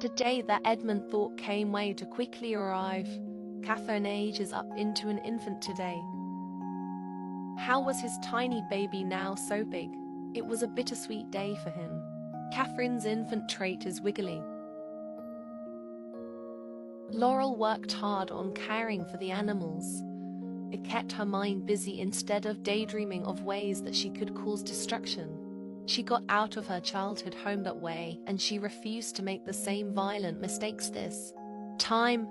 The day that Edmund thought came way to quickly arrive. Catherine ages up into an infant today. How was his tiny baby now so big? It was a bittersweet day for him. Catherine's infant trait is wiggly. Laurel worked hard on caring for the animals. It kept her mind busy instead of daydreaming of ways that she could cause destruction. She got out of her childhood home that way, and she refused to make the same violent mistakes this time.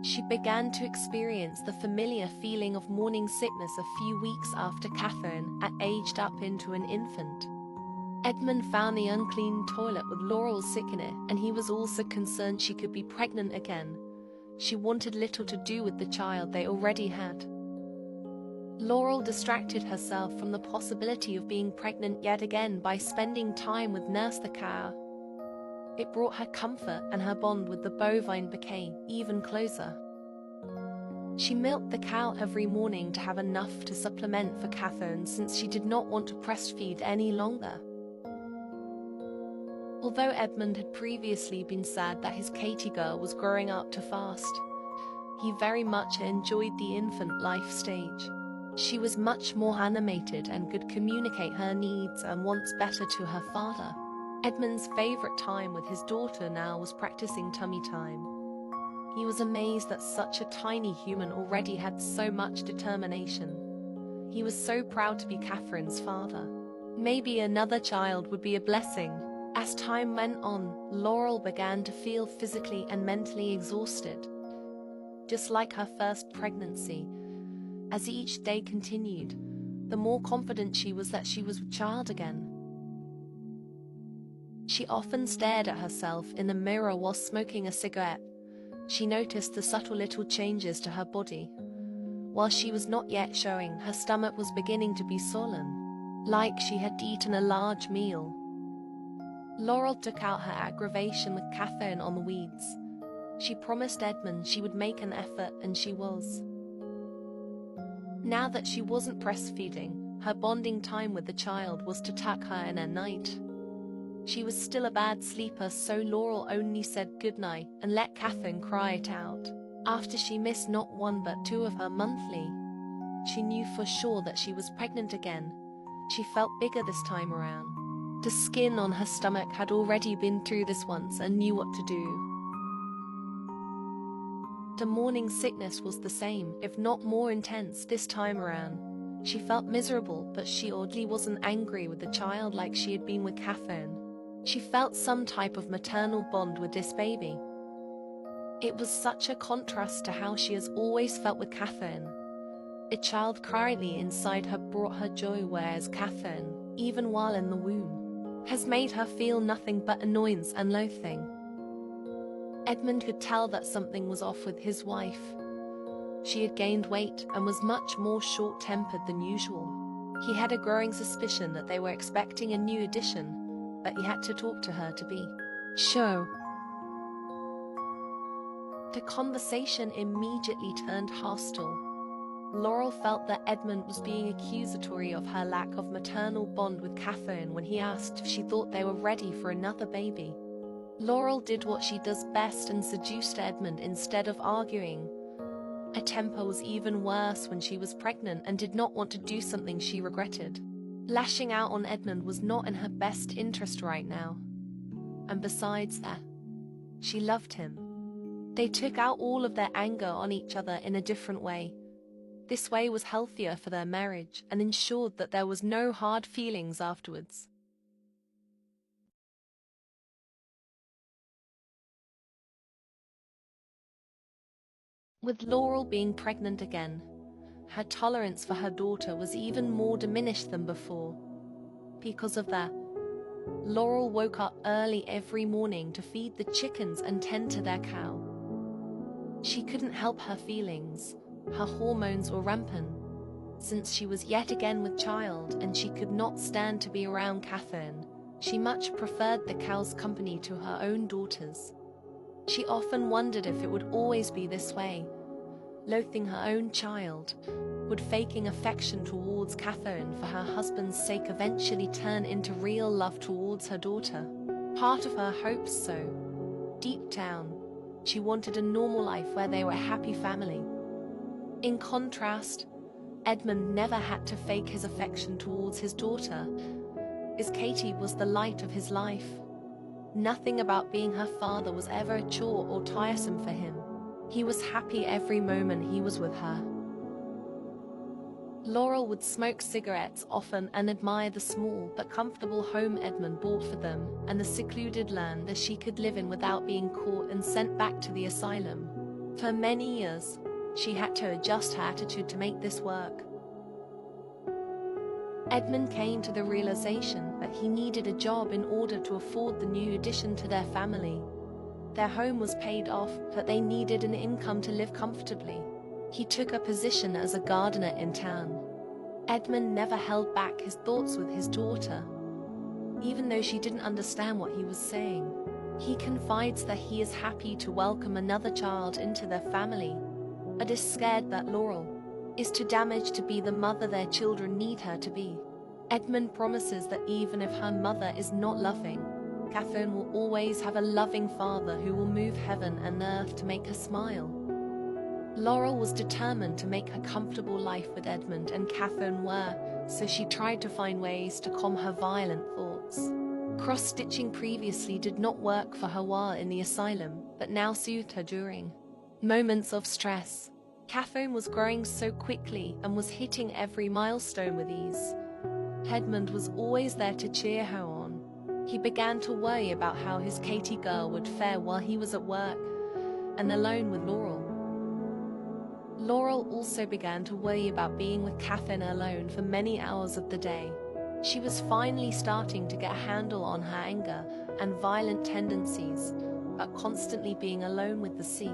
She began to experience the familiar feeling of morning sickness a few weeks after Catherine had aged up into an infant. Edmund found the unclean toilet with Laurel's sick in it, and he was also concerned she could be pregnant again. She wanted little to do with the child they already had. Laurel distracted herself from the possibility of being pregnant yet again by spending time with Nurse the cow. It brought her comfort, and her bond with the bovine became even closer. She milked the cow every morning to have enough to supplement for Catherine, since she did not want to breastfeed any longer. Although Edmund had previously been sad that his Katie girl was growing up too fast, he very much enjoyed the infant life stage. She was much more animated and could communicate her needs and wants better to her father. Edmund's favorite time with his daughter now was practicing tummy time. He was amazed that such a tiny human already had so much determination. He was so proud to be Catherine's father. Maybe another child would be a blessing. As time went on, Laurel began to feel physically and mentally exhausted. Just like her first pregnancy, as each day continued, the more confident she was that she was a child again. She often stared at herself in the mirror while smoking a cigarette. She noticed the subtle little changes to her body. While she was not yet showing, her stomach was beginning to be swollen, like she had eaten a large meal. Laurel took out her aggravation with Catherine on the weeds. She promised Edmund she would make an effort, and she was. Now that she wasn't breastfeeding, her bonding time with the child was to tuck her in at night. She was still a bad sleeper, so Laurel only said goodnight and let Catherine cry it out. After she missed not one but two of her monthly, she knew for sure that she was pregnant again. She felt bigger this time around. The skin on her stomach had already been through this once and knew what to do. The morning sickness was the same, if not more intense this time around. She felt miserable, but she oddly wasn't angry with the child like she had been with Catherine. She felt some type of maternal bond with this baby. It was such a contrast to how she has always felt with Catherine. A child currently inside her brought her joy, whereas Catherine, even while in the womb, has made her feel nothing but annoyance and loathing. Edmund could tell that something was off with his wife. She had gained weight and was much more short-tempered than usual. He had a growing suspicion that they were expecting a new addition, but he had to talk to her to be sure. The conversation immediately turned hostile. Laurel felt that Edmund was being accusatory of her lack of maternal bond with Catherine when he asked if she thought they were ready for another baby. Laurel did what she does best and seduced Edmund instead of arguing. Her temper was even worse when she was pregnant and did not want to do something she regretted. Lashing out on Edmund was not in her best interest right now. And besides that, she loved him. They took out all of their anger on each other in a different way. This way was healthier for their marriage and ensured that there was no hard feelings afterwards. With Laurel being pregnant again, her tolerance for her daughter was even more diminished than before. Because of that, Laurel woke up early every morning to feed the chickens and tend to their cow. She couldn't help her feelings. Her hormones were rampant, since she was yet again with child and she could not stand to be around Catherine. She much preferred the cow's company to her own daughters. She often wondered if it would always be this way. Loathing her own child, would faking affection towards Catherine for her husband's sake eventually turn into real love towards her daughter? Part of her hoped so. Deep down, she wanted a normal life where they were a happy family. In contrast, Edmund never had to fake his affection towards his daughter, as Katie was the light of his life. Nothing about being her father was ever a chore or tiresome for him. He was happy every moment he was with her. Laurel would smoke cigarettes often and admire the small but comfortable home Edmund bought for them and the secluded land that she could live in without being caught and sent back to the asylum. For many years, she had to adjust her attitude to make this work. Edmund came to the realization that he needed a job in order to afford the new addition to their family. Their home was paid off, but they needed an income to live comfortably. He took a position as a gardener in town. Edmund never held back his thoughts with his daughter. Even though she didn't understand what he was saying, he confides that he is happy to welcome another child into their family, but is scared that Laurel is too damaged to be the mother their children need her to be. Edmund promises that even if her mother is not loving, Catherine will always have a loving father who will move heaven and earth to make her smile. Laurel was determined to make a comfortable life with Edmund and Catherine were, so she tried to find ways to calm her violent thoughts. Cross-stitching previously did not work for her while in the asylum, but now soothed her during moments of stress. Catherine was growing so quickly and was hitting every milestone with ease. Edmund was always there to cheer her on. He began to worry about how his Katie girl would fare while he was at work and alone with Laurel. Laurel also began to worry about being with Catherine alone for many hours of the day. She was finally starting to get a handle on her anger and violent tendencies, but constantly being alone with the sea.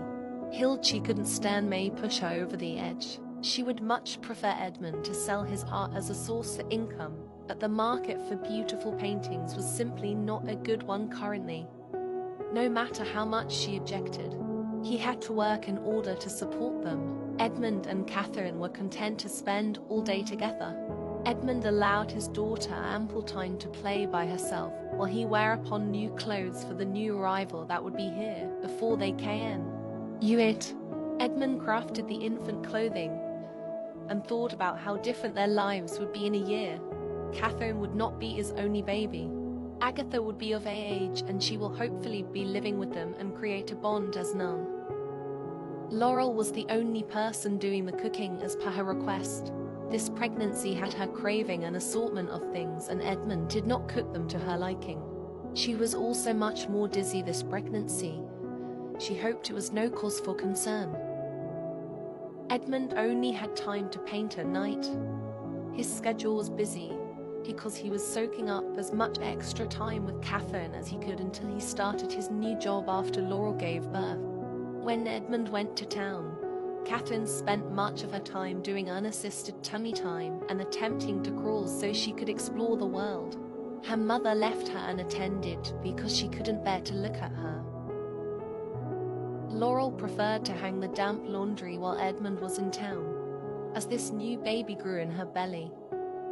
Hild she couldn't stand may push her over the edge. She would much prefer Edmund to sell his art as a source of income, but the market for beautiful paintings was simply not a good one currently. No matter how much she objected, he had to work in order to support them. Edmund and Catherine were content to spend all day together. Edmund allowed his daughter ample time to play by herself, while he wear upon new clothes for the new arrival that would be here before they came. Edmund crafted the infant clothing and thought about how different their lives would be in a year. Catherine would not be his only baby. Agatha would be of age and she will hopefully be living with them and create a bond as none. Laurel was the only person doing the cooking as per her request. This pregnancy had her craving an assortment of things and Edmund did not cook them to her liking. She was also much more dizzy this pregnancy. She hoped it was no cause for concern. Edmund only had time to paint at night. His schedule was busy because he was soaking up as much extra time with Catherine as he could until he started his new job after Laurel gave birth. When Edmund went to town, Catherine spent much of her time doing unassisted tummy time and attempting to crawl so she could explore the world. Her mother left her unattended because she couldn't bear to look at her. Laurel preferred to hang the damp laundry while Edmund was in town, as this new baby grew in her belly.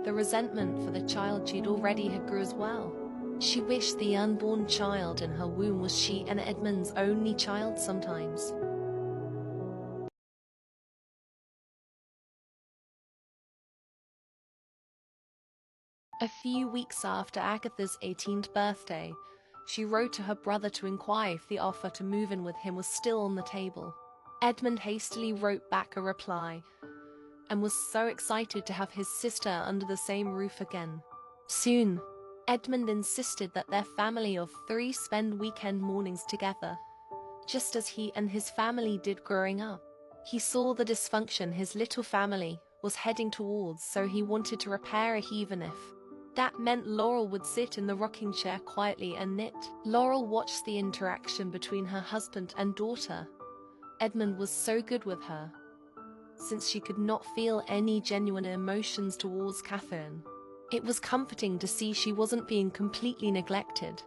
The resentment for the child she'd already had grew as well. She wished the unborn child in her womb was she and Edmund's only child sometimes. A few weeks after Agatha's 18th birthday, she wrote to her brother to inquire if the offer to move in with him was still on the table. Edmund hastily wrote back a reply, and was so excited to have his sister under the same roof again. Soon, Edmund insisted that their family of 3 spend weekend mornings together, just as he and his family did growing up. He saw the dysfunction his little family was heading towards, so he wanted to repair it even if that meant Laurel would sit in the rocking chair quietly and knit. Laurel watched the interaction between her husband and daughter. Edmund was so good with her, since she could not feel any genuine emotions towards Catherine. It was comforting to see she wasn't being completely neglected.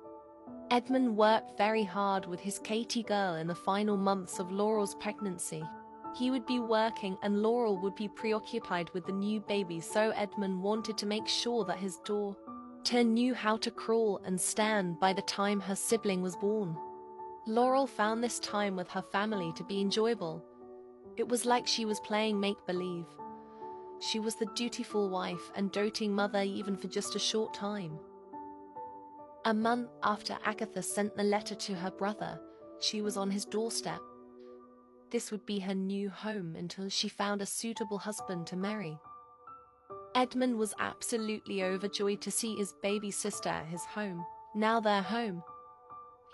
Edmund worked very hard with his Katie girl in the final months of Laurel's pregnancy. He would be working and Laurel would be preoccupied with the new baby, so Edmund wanted to make sure that his daughter Agatha knew how to crawl and stand by the time her sibling was born. Laurel found this time with her family to be enjoyable. It was like she was playing make-believe. She was the dutiful wife and doting mother even for just a short time. A month after Agatha sent the letter to her brother, she was on his doorstep. This would be her new home until she found a suitable husband to marry. Edmund was absolutely overjoyed to see his baby sister at his home, now their home.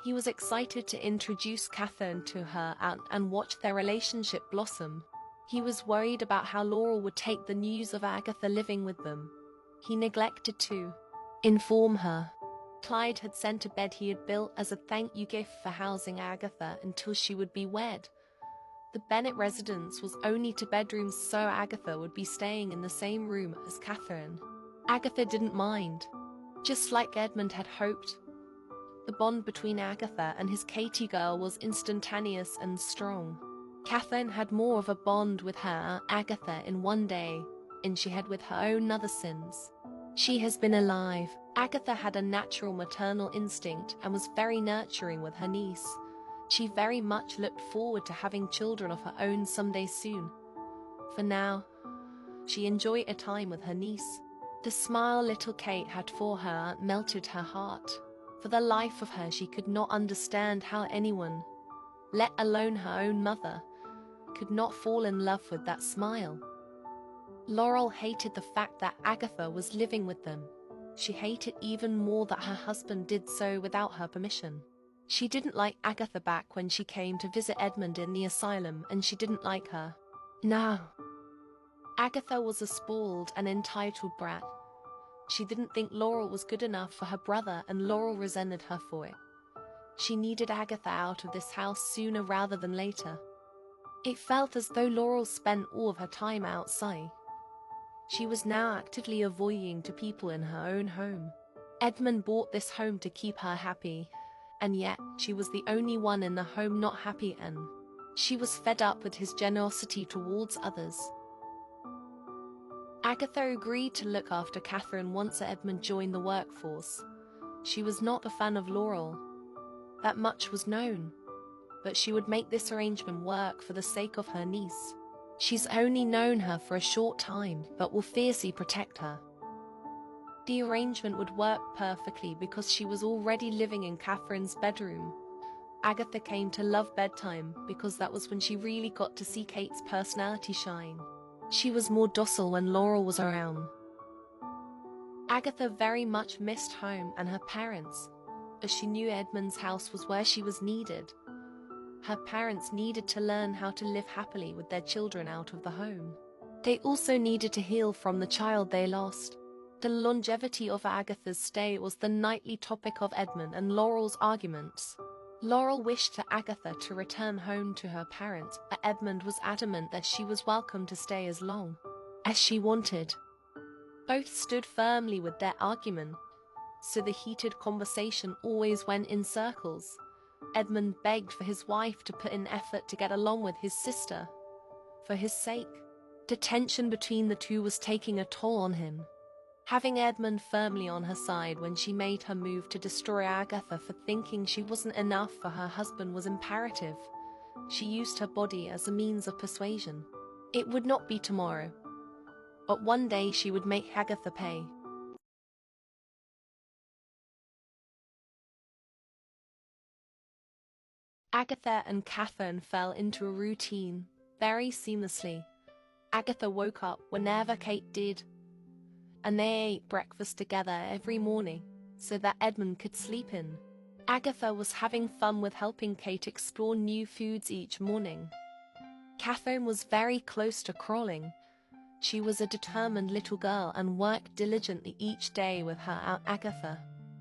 He was excited to introduce Catherine to her and watch their relationship blossom. He was worried about how Laurel would take the news of Agatha living with them. He neglected to inform her. Clyde had sent a bed he had built as a thank you gift for housing Agatha until she would be wed. The Bennett residence was only 2 bedrooms, so Agatha would be staying in the same room as Catherine. Agatha didn't mind. Just like Edmund had hoped, the bond between Agatha and his Katie girl was instantaneous and strong. Catherine had more of a bond with her Agatha in one day than she had with her own other sins. She has been alive. Agatha had a natural maternal instinct and was very nurturing with her niece. She very much looked forward to having children of her own someday soon. For now, she enjoyed a time with her niece. The smile little Kate had for her melted her heart. For the life of her, she could not understand how anyone, let alone her own mother, could not fall in love with that smile. Laurel hated the fact that Agatha was living with them. She hated even more that her husband did so without her permission. She didn't like Agatha back when she came to visit Edmund in the asylum, and she didn't like her now. Agatha was a spoiled and entitled brat. She didn't think Laurel was good enough for her brother, and Laurel resented her for it. She needed Agatha out of this house sooner rather than later. It felt as though Laurel spent all of her time outside. She was now actively avoiding to people in her own home. Edmund bought this home to keep her happy, and yet she was the only one in the home not happy, and she was fed up with his generosity towards others. Agatha agreed to look after Catherine once Edmund joined the workforce. She was not a fan of Laurel. That much was known. But she would make this arrangement work for the sake of her niece. She's only known her for a short time, but will fiercely protect her. The arrangement would work perfectly because she was already living in Catherine's bedroom. Agatha came to love bedtime because that was when she really got to see Kate's personality shine. She was more docile when Laurel was around. Agatha very much missed home and her parents, as she knew Edmund's house was where she was needed. Her parents needed to learn how to live happily with their children out of the home. They also needed to heal from the child they lost. The longevity of Agatha's stay was the nightly topic of Edmund and Laurel's arguments. Laurel wished to Agatha to return home to her parents, but Edmund was adamant that she was welcome to stay as long as she wanted. Both stood firmly with their argument, so the heated conversation always went in circles. Edmund begged for his wife to put in effort to get along with his sister. For his sake, the tension between the two was taking a toll on him. Having Edmund firmly on her side when she made her move to destroy Agatha for thinking she wasn't enough for her husband was imperative. She used her body as a means of persuasion. It would not be tomorrow, but one day she would make Agatha pay. Agatha and Catherine fell into a routine very seamlessly. Agatha woke up whenever Kate did, and they ate breakfast together every morning so that Edmund could sleep in. Agatha was having fun with helping Kate explore new foods each morning. Catherine was very close to crawling. She was a determined little girl and worked diligently each day with her Aunt Agatha.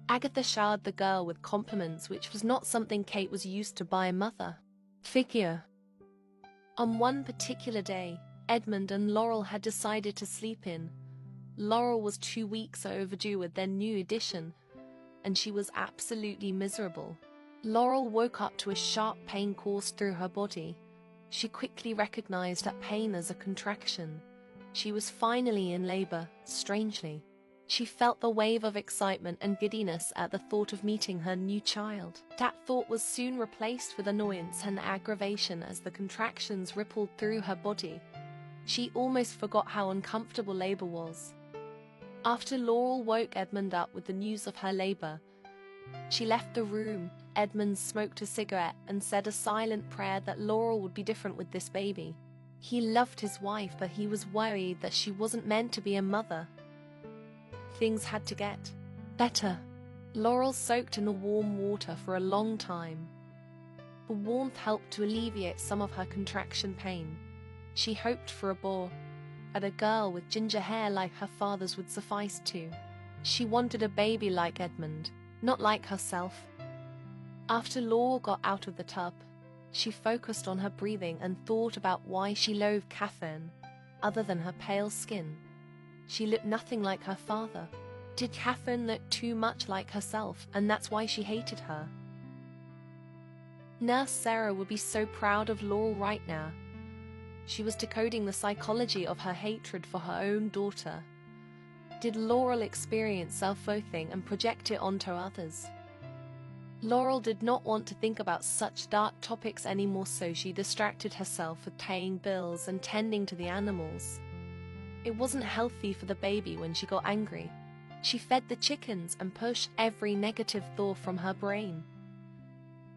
Agatha showered the girl with compliments, which was not something Kate was used to by a mother figure. On one particular day, Edmund and Laurel had decided to sleep in. Laurel was 2 weeks overdue with their new addition, and she was absolutely miserable. Laurel woke up to a sharp pain coursed through her body. She quickly recognized that pain as a contraction. She was finally in labor, strangely. She felt the wave of excitement and giddiness at the thought of meeting her new child. That thought was soon replaced with annoyance and aggravation as the contractions rippled through her body. She almost forgot how uncomfortable labor was. After Laurel woke Edmund up with the news of her labor, she left the room. Edmund smoked a cigarette and said a silent prayer that Laurel would be different with this baby. He loved his wife, but he was worried that she wasn't meant to be a mother. Things had to get better. Laurel soaked in the warm water for a long time. The warmth helped to alleviate some of her contraction pain. She hoped for a boy, but a girl with ginger hair like her father's would suffice too. She wanted a baby like Edmund, not like herself. After Laurel got out of the tub, she focused on her breathing and thought about why she loathed Catherine, other than her pale skin. She looked nothing like her father. Did Catherine look too much like herself, and that's why she hated her? Nurse Sarah would be so proud of Laurel right now. She was decoding the psychology of her hatred for her own daughter. Did Laurel experience self-loathing and project it onto others? Laurel did not want to think about such dark topics anymore, so she distracted herself with paying bills and tending to the animals. It wasn't healthy for the baby when she got angry. She fed the chickens and pushed every negative thought from her brain,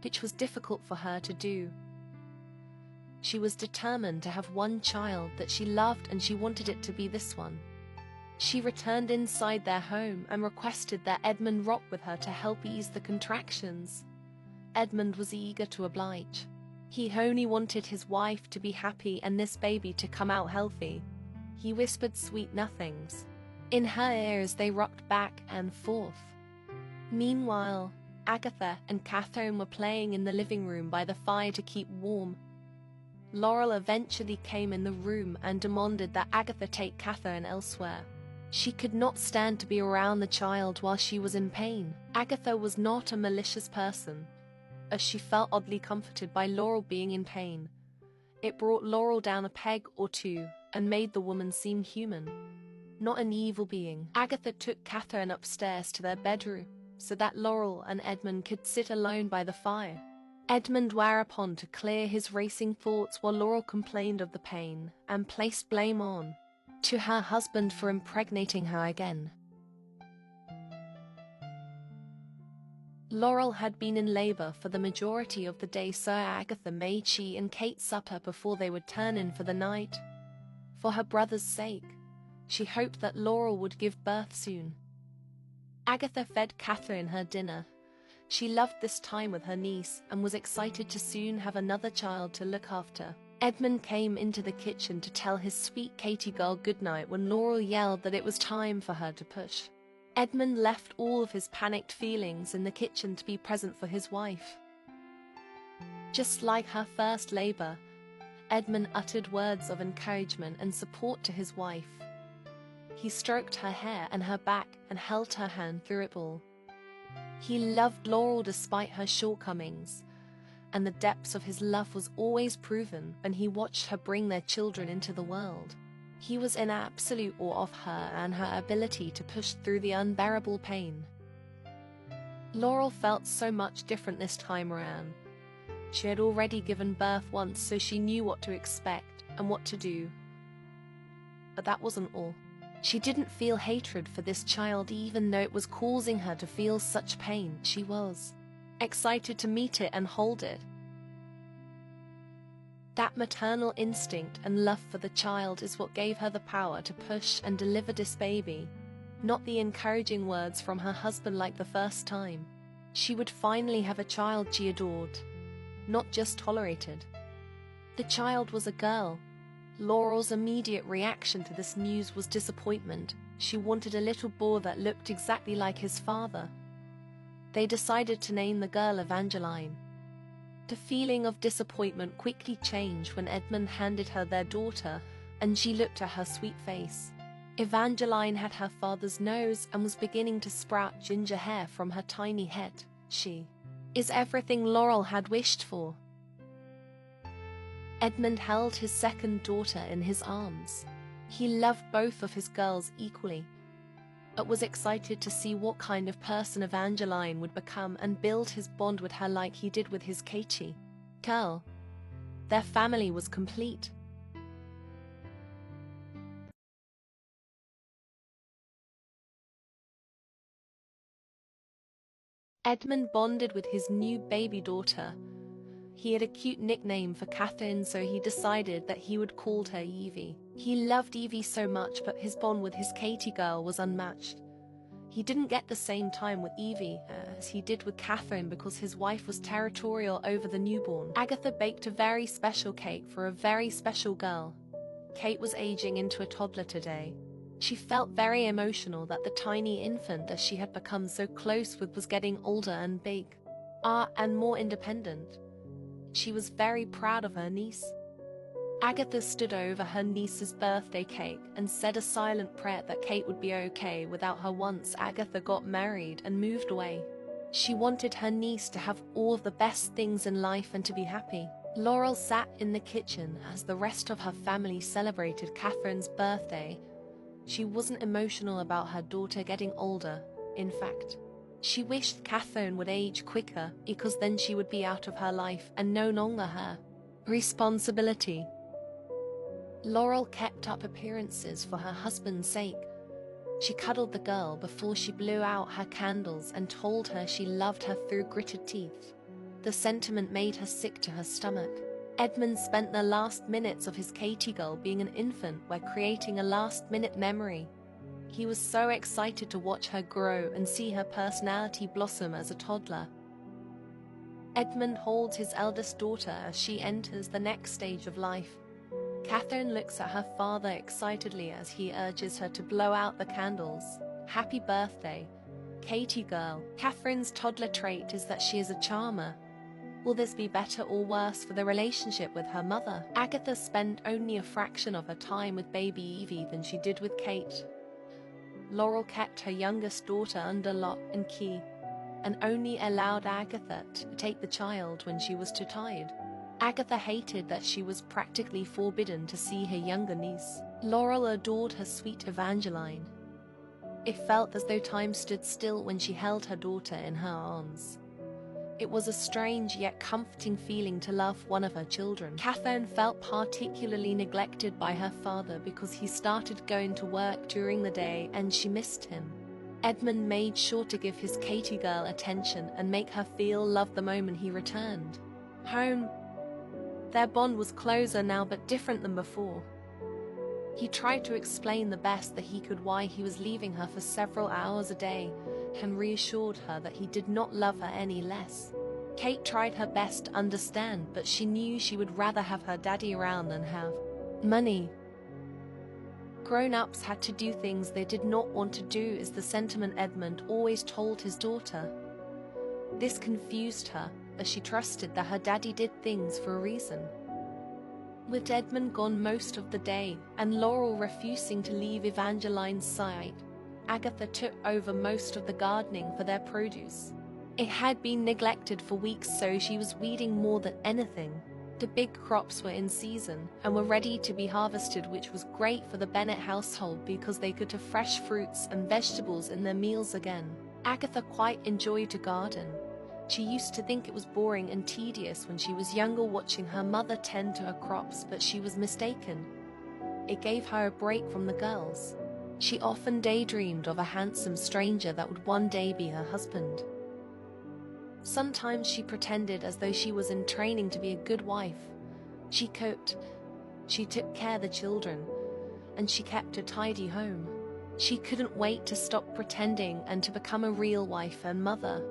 which was difficult for her to do. She was determined to have one child that she loved, and she wanted it to be this one. She returned inside their home and requested that Edmund rock with her to help ease the contractions. Edmund was eager to oblige. He only wanted his wife to be happy and this baby to come out healthy. He whispered sweet nothings in her ear as they rocked back and forth. Meanwhile, Agatha and Catherine were playing in the living room by the fire to keep warm. Laurel eventually came in the room and demanded that Agatha take Catherine elsewhere. She could not stand to be around the child while she was in pain. Agatha was not a malicious person, as she felt oddly comforted by Laurel being in pain. It brought Laurel down a peg or two and made the woman seem human, not an evil being. Agatha took Catherine upstairs to their bedroom so that Laurel and Edmund could sit alone by the fire. Edmund whereupon to clear his racing thoughts while Laurel complained of the pain and placed blame on to her husband for impregnating her again. Laurel had been in labor for the majority of the day, so Agatha made she and Kate supper before they would turn in for the night. For her brother's sake, she hoped that Laurel would give birth soon. Agatha fed Catherine her dinner. She loved this time with her niece and was excited to soon have another child to look after. Edmund came into the kitchen to tell his sweet Katie girl goodnight when Laurel yelled that it was time for her to push. Edmund left all of his panicked feelings in the kitchen to be present for his wife. Just like her first labor, Edmund uttered words of encouragement and support to his wife. He stroked her hair and her back and held her hand through it all. He loved Laurel despite her shortcomings, and the depths of his love was always proven when he watched her bring their children into the world. He was in absolute awe of her and her ability to push through the unbearable pain. Laurel felt so much different this time around. She had already given birth once, so she knew what to expect and what to do. But that wasn't all. She didn't feel hatred for this child, even though it was causing her to feel such pain. She was excited to meet it and hold it. That maternal instinct and love for the child is what gave her the power to push and deliver this baby, not the encouraging words from her husband like the first time. She would finally have a child she adored, not just tolerated. The child was a girl. Laurel's immediate reaction to this news was disappointment. She wanted a little boy that looked exactly like his father. They decided to name the girl Evangeline. The feeling of disappointment quickly changed when Edmund handed her their daughter, and she looked at her sweet face. Evangeline had her father's nose and was beginning to sprout ginger hair from her tiny head. She is everything Laurel had wished for. Edmund held his second daughter in his arms. He loved both of his girls equally. but was excited to see what kind of person Evangeline would become and build his bond with her like he did with his Katie. Girl. Their family was complete. Edmund bonded with his new baby daughter. He had a cute nickname for Catherine, so he decided that he would call her Evie. He loved Evie so much, but his bond with his Katie girl was unmatched. He didn't get the same time with Evie as he did with Catherine because his wife was territorial over the newborn. Agatha baked a very special cake for a very special girl. Kate was aging into a toddler today. She felt very emotional that the tiny infant that she had become so close with was getting older and big. And more independent. She was very proud of her niece. Agatha stood over her niece's birthday cake and said a silent prayer that Kate would be okay without her once Agatha got married and moved away. She wanted her niece to have all of the best things in life and to be happy. Laurel sat in the kitchen as the rest of her family celebrated Catherine's birthday. She wasn't emotional about her daughter getting older. In fact, she wished Catherine would age quicker because then she would be out of her life and no longer her responsibility. Laurel kept up appearances for her husband's sake. She cuddled the girl before she blew out her candles and told her she loved her through gritted teeth. The sentiment made her sick to her stomach. Edmund spent the last minutes of his Katie girl being an infant while creating a last-minute memory. He was so excited to watch her grow and see her personality blossom as a toddler. Edmund holds his eldest daughter as she enters the next stage of life. Catherine looks at her father excitedly as he urges her to blow out the candles. Happy birthday, Katie girl. Catherine's toddler trait is that she is a charmer. Will this be better or worse for the relationship with her mother? Agatha spent only a fraction of her time with baby Evie than she did with Kate. Laurel kept her youngest daughter under lock and key, and only allowed Agatha to take the child when she was too tired. Agatha hated that she was practically forbidden to see her younger niece. Laurel adored her sweet Evangeline. It felt as though time stood still when she held her daughter in her arms. It was a strange yet comforting feeling to love one of her children. Catherine felt particularly neglected by her father because he started going to work during the day and she missed him. Edmund made sure to give his Katie girl attention and make her feel loved the moment he returned home. Their bond was closer now but different than before. He tried to explain the best that he could why he was leaving her for several hours a day and reassured her that he did not love her any less. Kate tried her best to understand, but she knew she would rather have her daddy around than have money. Grown-ups had to do things they did not want to do is the sentiment Edmund always told his daughter. This confused her, as she trusted that her daddy did things for a reason. With Edmund gone most of the day, and Laurel refusing to leave Evangeline's side, Agatha took over most of the gardening for their produce. It had been neglected for weeks, so she was weeding more than anything. The big crops were in season and were ready to be harvested, which was great for the Bennett household because they could have fresh fruits and vegetables in their meals again. Agatha quite enjoyed to garden. She used to think it was boring and tedious when she was younger watching her mother tend to her crops, but she was mistaken. It gave her a break from the girls. She often daydreamed of a handsome stranger that would one day be her husband. Sometimes she pretended as though she was in training to be a good wife. She cooked, she took care of the children, and she kept a tidy home. She couldn't wait to stop pretending and to become a real wife and mother.